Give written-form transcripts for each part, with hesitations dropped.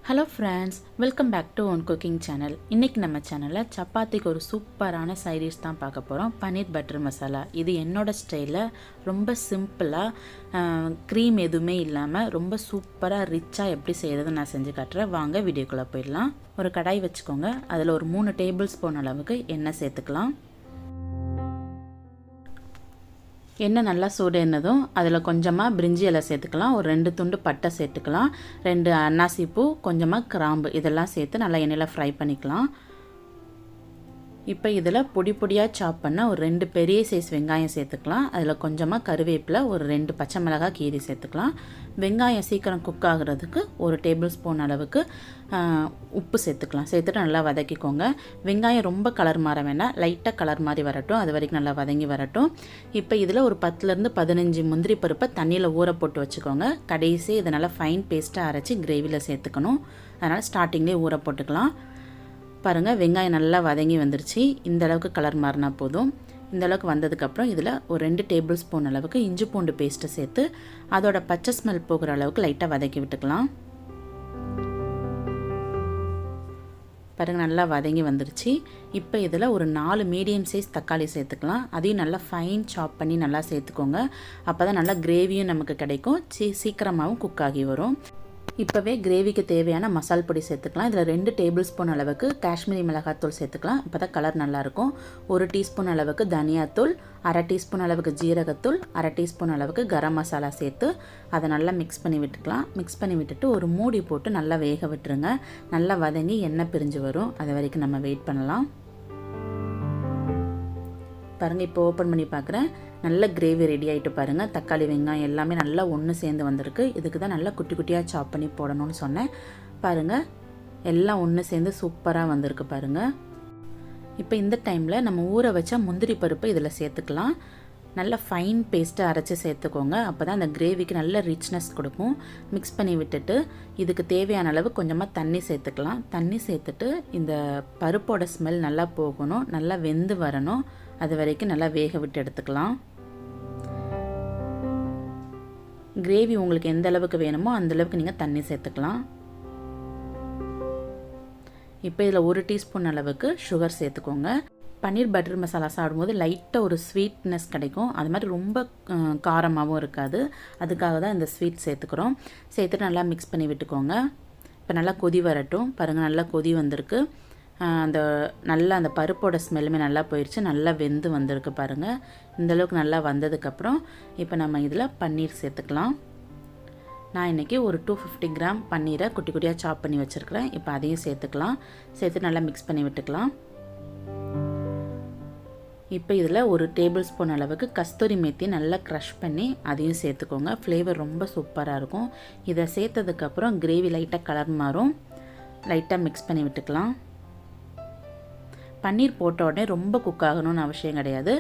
Hello friends, welcome back to one cooking channel. இன்றைக்கி நம்ம சேனலில் சப்பாத்திக்கு ஒரு சூப்பரான சைடிஷ் தான் பார்க்க போகிறோம். பன்னீர் பட்டர் மசாலா. இது என்னோடய ஸ்டைலில் ரொம்ப சிம்பிளாக க்ரீம் எதுவுமே இல்லாமல் ரொம்ப சூப்பராக ரிச்சாக எப்படி செய்கிறதுன்னு நான் செஞ்சு காட்டுறேன். வாங்க வீடியோக்குள்ளே போயிடலாம். ஒரு கடாய் வச்சுக்கோங்க. அதில் ஒரு 3 டேபிள் ஸ்பூன் அளவுக்கு எண்ணெய் சேர்த்துக்கலாம். எண்ணெய் நல்லா சூடேறினதும் அதில் கொஞ்சமாக பிரிஞ்சி இலை சேர்த்துக்கலாம். ஒரு 2 துண்டு பட்டை சேர்த்துக்கலாம். 2 அன்னாசி பூ, கொஞ்சமாக கிராம்பு இதெல்லாம் சேர்த்து நல்லா எண்ணெயில் ஃப்ரை பண்ணிக்கலாம். இப்போ இதில் பொடி பொடியாக சாப் பண்ண ஒரு 2 பெரிய சைஸ் வெங்காயம் சேர்த்துக்கலாம். அதில் கொஞ்சமாக கருவேப்பிலை, ஒரு 2 பச்சை மிளகாய் கீரி சேர்த்துக்கலாம். வெங்காயம் சீக்கிரம் குக் ஆகுறதுக்கு ஒரு டேபிள் ஸ்பூன் அளவுக்கு உப்பு சேர்த்துக்கலாம். சேர்த்துட்டு நல்லா வதக்கிக்கோங்க. வெங்காயம் ரொம்ப கலர் மாற வேண்டாம், லைட்டாக கலர் மாதிரி வரட்டும். அது வரைக்கும் நல்லா வதங்கி வரட்டும். இப்போ இதில் ஒரு 10லேருந்து 15 முந்திரி பருப்பை தண்ணியில் ஊற போட்டு வச்சுக்கோங்க. கடைசி இதை நல்லா ஃபைன் பேஸ்ட்டாக அரைச்சி கிரேவியில் சேர்த்துக்கணும். அதனால் ஸ்டார்டிங்லேயே ஊற போட்டுக்கலாம். பாருங்கள், வெங்காயம் நல்லா வதங்கி வந்துருச்சு. இந்த அளவுக்கு கலர் மாறினா போதும். இந்த அளவுக்கு வந்ததுக்கப்புறம் இதில் ஒரு 2 டேபிள் ஸ்பூன் அளவுக்கு இஞ்சி பூண்டு பேஸ்ட்டை சேர்த்து அதோட பச்சை ஸ்மெல் போகிற அளவுக்கு லைட்டாக வதக்கி விட்டுக்கலாம். பாருங்கள், நல்லா வதங்கி வந்துருச்சு. இப்போ இதில் ஒரு 4 மீடியம் சைஸ் தக்காளி சேர்த்துக்கலாம். அதையும் நல்லா ஃபைன் சாப் பண்ணி நல்லா சேர்த்துக்கோங்க. அப்போ தான் நல்லா கிரேவியும் நமக்கு கிடைக்கும், சீக்கிரமாகவும் குக் ஆகி வரும். இப்போவே கிரேவிக்கு தேவையான மசால் பொடி சேர்த்துக்கலாம். இதில் 2 டேபிள் ஸ்பூன் அளவுக்கு காஷ்மீரி மிளகாத்தூள் சேர்த்துக்கலாம். இப்போ தான் கலர் நல்லாயிருக்கும். 1 டீஸ்பூன் அளவுக்கு தனியாத்தூள், 1/2 டீஸ்பூன் அளவுக்கு ஜீரகத்தூள், 1/2 டீஸ்பூன் அளவுக்கு கரம் மசாலா சேர்த்து அதை நல்லா மிக்ஸ் பண்ணி விட்டுக்கலாம். மிக்ஸ் பண்ணி விட்டுட்டு ஒரு மூடி போட்டு நல்லா வேக விட்டுருங்க. நல்லா வதங்கி எண்ணெய் பிரிஞ்சு வரும். அது வரைக்கும் நம்ம வெயிட் பண்ணலாம். பாருங்கள், இப்போ ஓப்பன் பண்ணி பார்க்குறேன். நல்ல கிரேவி ரெடி ஆகிட்டு பாருங்கள். தக்காளி வெங்காயம் எல்லாமே நல்லா ஒன்று சேர்ந்து வந்திருக்கு. இதுக்கு தான் நல்லா குட்டி குட்டியாக சாப் பண்ணி போடணும்னு சொன்னேன். பாருங்கள், எல்லாம் ஒன்று சேர்ந்து சூப்பராக வந்திருக்கு பாருங்கள். இப்போ இந்த டைமில் நம்ம ஊற வச்ச முந்திரி பருப்பு இதில் சேர்த்துக்கலாம். நல்லா ஃபைன் பேஸ்ட்டாக அரைச்சி சேர்த்துக்கோங்க. அப்போ தான் அந்த கிரேவிக்கு நல்ல ரிச்னஸ் கொடுக்கும். மிக்ஸ் பண்ணி விட்டுட்டு இதுக்கு தேவையான அளவு கொஞ்சமாக தண்ணி சேர்த்துக்கலாம். தண்ணி சேர்த்துட்டு இந்த பருப்போட ஸ்மெல் நல்லா போகணும், நல்லா வெந்து வரணும். அது வரைக்கும் நல்லா வேக விட்டு எடுத்துக்கலாம். கிரேவி உங்களுக்கு எந்த அளவுக்கு வேணுமோ அந்த அளவுக்கு நீங்கள் தண்ணி சேர்த்துக்கலாம். இப்போ இதில் 1 டீஸ்பூன் அளவுக்கு சுகர் சேர்த்துக்கோங்க. பன்னீர் பட்டர் மசாலா சாப்பிடும்போது லைட்டாக ஒரு ஸ்வீட்னஸ் கிடைக்கும். அது மாதிரி ரொம்ப காரமாகவும் இருக்காது. அதுக்காக தான் இந்த ஸ்வீட் சேர்த்துக்கிறோம். சேர்த்துட்டு நல்லா மிக்ஸ் பண்ணி விட்டுக்கோங்க. இப்போ நல்லா கொதி வரட்டும். பாருங்கள், நல்லா கொதி வந்திருக்கு. அந்த பருப்போட ஸ்மெல்லுமே நல்லா போயிடுச்சு. நல்லா வெந்து வந்திருக்கு பாருங்கள். இந்தளவுக்கு நல்லா வந்ததுக்கப்புறம் இப்போ நம்ம இதில் பன்னீர் சேர்த்துக்கலாம். நான் இன்றைக்கி ஒரு 250 கிராம் பன்னீரை குட்டி குட்டியாக சாப் பண்ணி வச்சுருக்கிறேன். இப்போ அதையும் சேர்த்துக்கலாம். சேர்த்து நல்லா மிக்ஸ் பண்ணி விட்டுக்கலாம். இப்போ இதில் ஒரு டேபிள் ஸ்பூன் அளவுக்கு கஸ்தூரி மேத்தி நல்லா க்ரஷ் பண்ணி அதையும் சேர்த்துக்கோங்க. ஃப்ளேவர் ரொம்ப சூப்பராக இருக்கும். இதை சேர்த்ததுக்கப்புறம் கிரேவி லைட்டாக கலர் மாறும். லைட்டாக மிக்ஸ் பண்ணி விட்டுக்கலாம். பன்னீர் போட்ட உடனே ரொம்ப குக் ஆகணும்னு அவசியம் கிடையாது.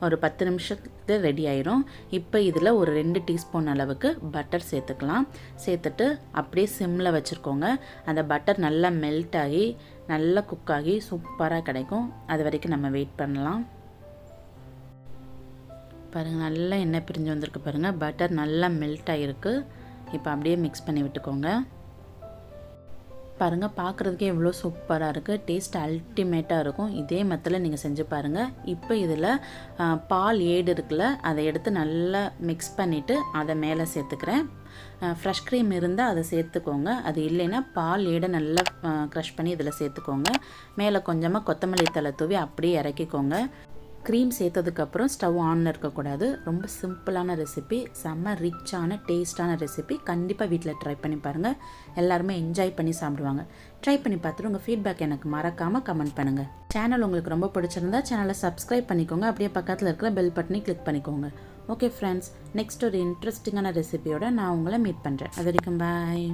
ஒரு 10 நிமிஷத்துக்கு ரெடி ஆயிரும். இப்போ இதில் ஒரு 2 டீஸ்பூன் அளவுக்கு பட்டர் சேர்த்துக்கலாம். சேர்த்துட்டு அப்படியே சிம்மில் வச்சுருக்கோங்க. அந்த பட்டர் நல்லா மெல்ட் ஆகி நல்லா குக் ஆகி சூப்பராக கிடைக்கும். அது வரைக்கும் நம்ம வெயிட் பண்ணலாம். பாருங்கள், நல்லா எண்ணெய் பிரிஞ்சு வந்திருக்கு பாருங்கள். பட்டர் நல்லா மெல்ட் ஆகிருக்கு. இப்போ அப்படியே மிக்ஸ் பண்ணி விட்டுக்கோங்க. பாருங்கள், பார்க்குறதுக்கே எவ்வளோ சூப்பராக இருக்குது. டேஸ்ட் அல்டிமேட்டாக இருக்கும். இதே மெத்தடில் நீங்கள் செஞ்சு பாருங்கள். இப்போ இதில் பால் ஏடு இருக்குல்ல, அதை எடுத்து நல்லா மிக்ஸ் பண்ணிவிட்டு அதை மேலே சேர்த்துக்கிறேன். ஃப்ரெஷ் க்ரீம் இருந்தால் அதை சேர்த்துக்கோங்க. அது இல்லைன்னா பால் ஏடை நல்லா க்ரஷ் பண்ணி இதில் சேர்த்துக்கோங்க. மேலே கொஞ்சமாக கொத்தமல்லி தழை தூவி அப்படியே இறக்கிக்கோங்க. க்ரீம் சேர்த்ததுக்கப்புறம் ஸ்டவ் ஆனில் இருக்கக்கூடாது. ரொம்ப சிம்பிளான ரெசிபி, செம்ம ரிச்சான டேஸ்டான ரெசிபி. கண்டிப்பாக வீட்டில் ட்ரை பண்ணி பாருங்கள். எல்லாருமே என்ஜாய் பண்ணி சாப்பிடுவாங்க. ட்ரை பண்ணி பார்த்துட்டு உங்கள் ஃபீட்பேக் எனக்கு மறக்காமல் கமெண்ட் பண்ணுங்கள். சேனல் உங்களுக்கு ரொம்ப பிடிச்சிருந்தா சேனலை சப்ஸ்கிரைப் பண்ணிக்கோங்க. அப்படியே பக்கத்தில் இருக்கிற பெல் பட்டனை கிளிக் பண்ணிக்கோங்க. ஓகே ஃப்ரெண்ட்ஸ், நெக்ஸ்ட் ஒரு இன்ட்ரெஸ்டிங்கான ரெசிபியோட நான் உங்களை மீட் பண்ணுறேன். அது வரைக்கும் பாய்.